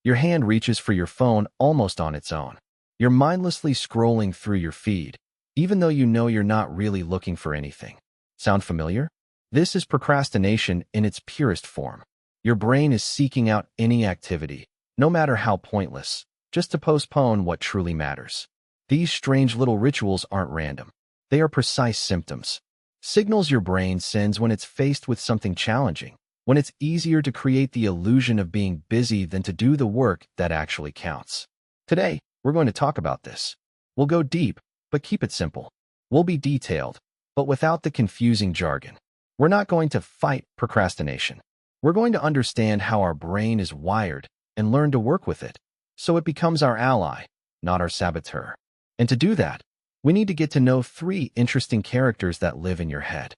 Your hand reaches for your phone almost on its own. You're mindlessly scrolling through your feed, even though you know you're not really looking for anything. Sound familiar? This is procrastination in its purest form. Your brain is seeking out any activity, no matter how pointless, just to postpone what truly matters. These strange little rituals aren't random. They are precise symptoms. Signals your brain sends when it's faced with something challenging, when it's easier to create the illusion of being busy than to do the work that actually counts. Today, we're going to talk about this. We'll go deep, but keep it simple. We'll be detailed, but without the confusing jargon. We're not going to fight procrastination. We're going to understand how our brain is wired and learn to work with it, so it becomes our ally, not our saboteur. And to do that, we need to get to know 3 interesting characters that live in your head.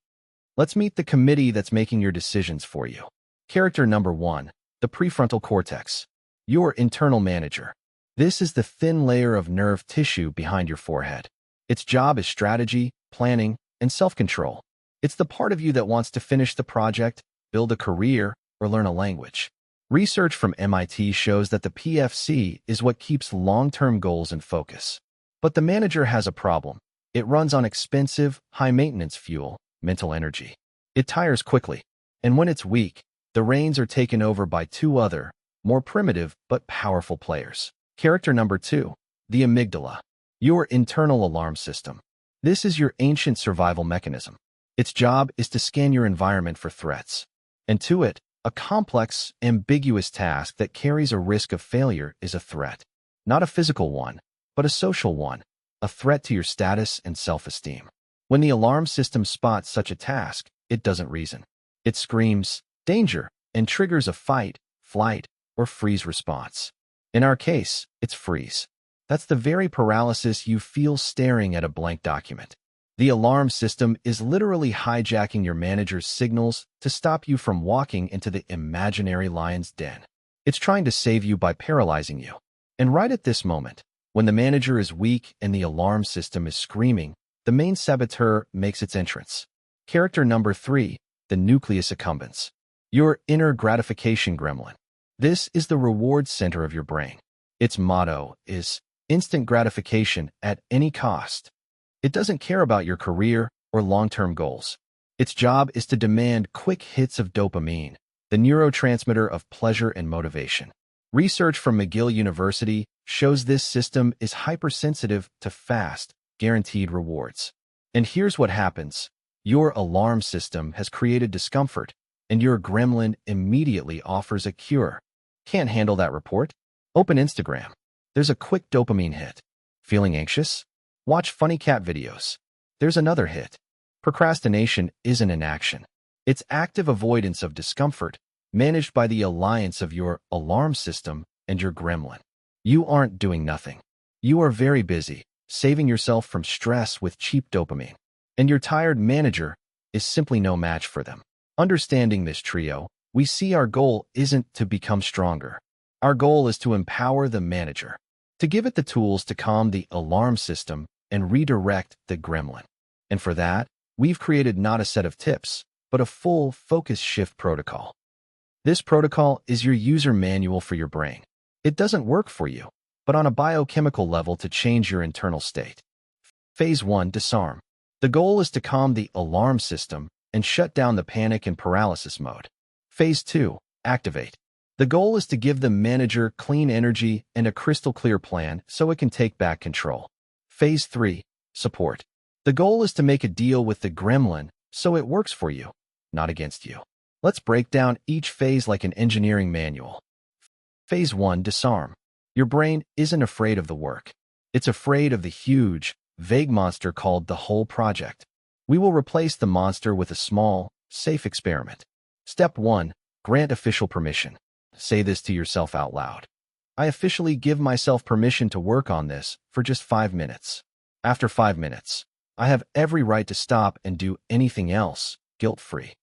Let's meet the committee that's making your decisions for you. Character number 1, the prefrontal cortex, your internal manager. This is the thin layer of nerve tissue behind your forehead. Its job is strategy, planning, and self-control. It's the part of you that wants to finish the project, build a career, or learn a language. Research from MIT shows that the PFC is what keeps long-term goals in focus. But the manager has a problem. It runs on expensive, high-maintenance fuel, mental energy. It tires quickly, and when it's weak, the reins are taken over by 2 other, more primitive but powerful players. Character number 2, the amygdala, your internal alarm system. This is your ancient survival mechanism. Its job is to scan your environment for threats. And to it, a complex, ambiguous task that carries a risk of failure is a threat. Not a physical one, but a social one, a threat to your status and self-esteem. When the alarm system spots such a task, it doesn't reason. It screams, danger, and triggers a fight, flight, or freeze response. In our case, it's freeze. That's the very paralysis you feel staring at a blank document. The alarm system is literally hijacking your manager's signals to stop you from walking into the imaginary lion's den. It's trying to save you by paralyzing you. And right at this moment, when the manager is weak and the alarm system is screaming, the main saboteur makes its entrance. Character number 3, the nucleus accumbens, your inner gratification gremlin. This is the reward center of your brain. Its motto is instant gratification at any cost. It doesn't care about your career or long-term goals. Its job is to demand quick hits of dopamine, the neurotransmitter of pleasure and motivation. Research from McGill University shows this system is hypersensitive to fast, guaranteed rewards. And here's what happens. Your alarm system has created discomfort, and your gremlin immediately offers a cure. Can't handle that report? Open Instagram. There's a quick dopamine hit. Feeling anxious? Watch funny cat videos. There's another hit. Procrastination isn't inaction. It's active avoidance of discomfort, managed by the alliance of your alarm system and your gremlin. You aren't doing nothing. You are very busy, saving yourself from stress with cheap dopamine. And your tired manager is simply no match for them. Understanding this trio, we see our goal isn't to become stronger. Our goal is to empower the manager, to give it the tools to calm the alarm system and redirect the gremlin. And for that, we've created not a set of tips, but a full focus shift protocol. This protocol is your user manual for your brain. It doesn't work for you, but on a biochemical level to change your internal state. Phase 1, DISARM. The goal is to calm the alarm system and shut down the panic and paralysis mode. Phase 2, activate. The goal is to give the manager clean energy and a crystal clear plan so it can take back control. Phase 3, support. The goal is to make a deal with the gremlin so it works for you, not against you. Let's break down each phase like an engineering manual. Phase 1, disarm. Your brain isn't afraid of the work. It's afraid of the huge, vague monster called the whole project. We will replace the monster with a small, safe experiment. Step 1, grant official permission. Say this to yourself out loud. I officially give myself permission to work on this for just 5 minutes. After 5 minutes, I have every right to stop and do anything else, guilt-free.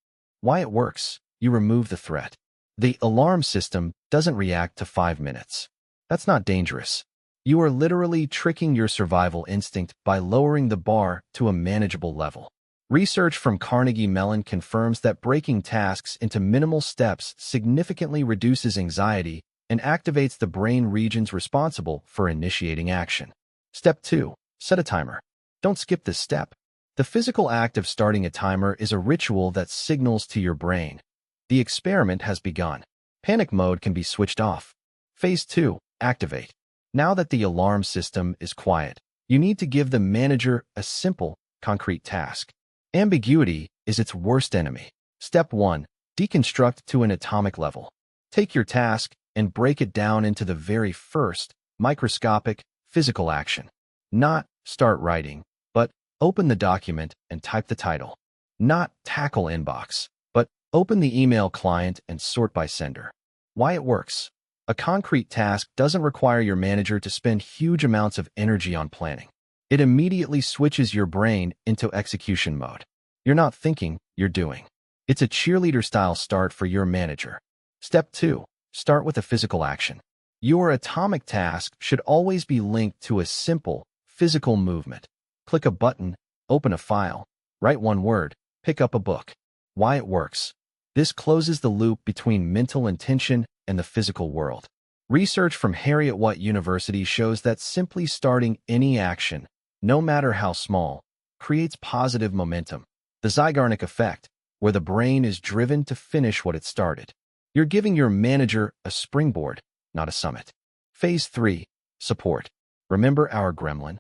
Why it works? You remove the threat. The alarm system doesn't react to 5 minutes. That's not dangerous. You are literally tricking your survival instinct by lowering the bar to a manageable level. Research from Carnegie Mellon confirms that breaking tasks into minimal steps significantly reduces anxiety and activates the brain regions responsible for initiating action. Step 2. Set a timer. Don't skip this step. The physical act of starting a timer is a ritual that signals to your brain. The experiment has begun. Panic mode can be switched off. Phase 2. Activate. Now that the alarm system is quiet, you need to give the manager a simple, concrete task. Ambiguity is its worst enemy. Step 1. Deconstruct to an atomic level. Take your task and break it down into the very first, microscopic, physical action. Not start writing, but open the document and type the title. Not tackle inbox, but open the email client and sort by sender. Why it works. A concrete task doesn't require your manager to spend huge amounts of energy on planning. It immediately switches your brain into execution mode. You're not thinking, you're doing. It's a cheerleader-style start for your manager. Step 2. Start with a physical action. Your atomic task should always be linked to a simple, physical movement. Click a button, open a file, write one word, pick up a book. Why it works. This closes the loop between mental intention and the physical world. Research from Heriot-Watt University shows that simply starting any action, no matter how small, creates positive momentum. The Zeigarnik effect, where the brain is driven to finish what it started. You're giving your manager a springboard, not a summit. Phase 3. Support. Remember our gremlin?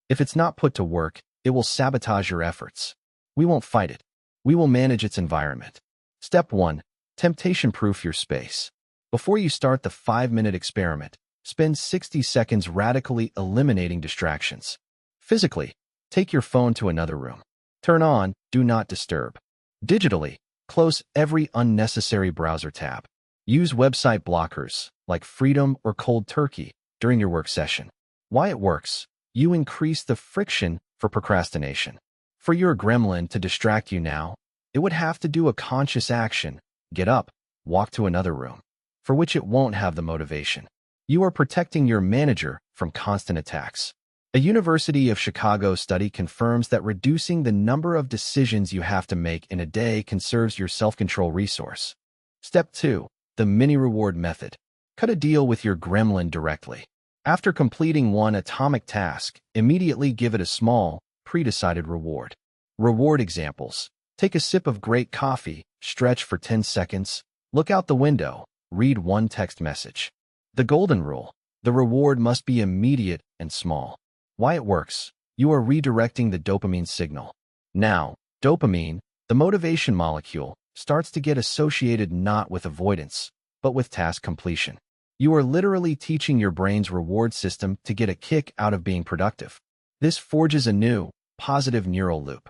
If it's not put to work, it will sabotage your efforts. We won't fight it. We will manage its environment. Step 1. Temptation-proof your space. Before you start the 5-minute experiment, spend 60 seconds radically eliminating distractions. Physically, take your phone to another room. Turn on Do Not Disturb. Digitally, close every unnecessary browser tab. Use website blockers, like Freedom or Cold Turkey, during your work session. Why it works. You increase the friction for procrastination. For your gremlin to distract you now, it would have to do a conscious action, get up, walk to another room, for which it won't have the motivation. You are protecting your manager from constant attacks. A University of Chicago study confirms that reducing the number of decisions you have to make in a day conserves your self-control resource. Step 2. The mini-reward method. Cut a deal with your gremlin directly. After completing one atomic task, immediately give it a small, pre-decided reward. Reward examples. Take a sip of great coffee, stretch for 10 seconds, look out the window, read one text message. The golden rule. The reward must be immediate and small. Why it works. You are redirecting the dopamine signal. Now, dopamine, the motivation molecule, starts to get associated not with avoidance, but with task completion. You are literally teaching your brain's reward system to get a kick out of being productive. This forges a new, positive neural loop.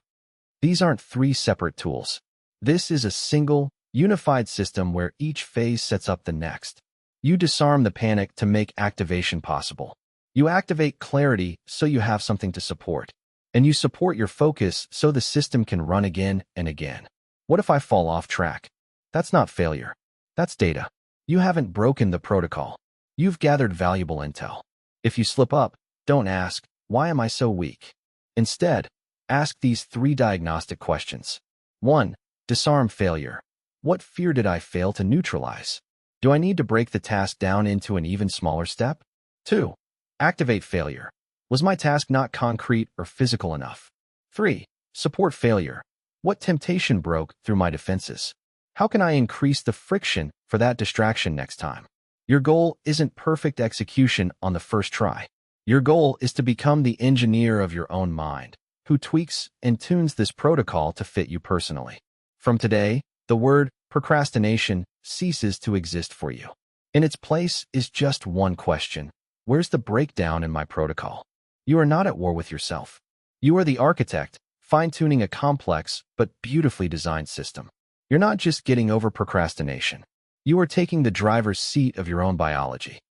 These aren't 3 separate tools. This is a single, unified system where each phase sets up the next. You disarm the panic to make activation possible. You activate clarity so you have something to support. And you support your focus so the system can run again and again. What if I fall off track? That's not failure. That's data. You haven't broken the protocol. You've gathered valuable intel. If you slip up, don't ask, why am I so weak? Instead, ask these 3 diagnostic questions. 1. Disarm failure. What fear did I fail to neutralize? Do I need to break the task down into an even smaller step? 2. Activate failure. Was my task not concrete or physical enough? 3. Support failure. What temptation broke through my defenses? How can I increase the friction for that distraction next time? Your goal isn't perfect execution on the first try. Your goal is to become the engineer of your own mind, who tweaks and tunes this protocol to fit you personally. From today, the word procrastination ceases to exist for you. In its place is just one question. Where's the breakdown in my protocol? You are not at war with yourself. You are the architect, fine-tuning a complex but beautifully designed system. You're not just getting over procrastination. You are taking the driver's seat of your own biology.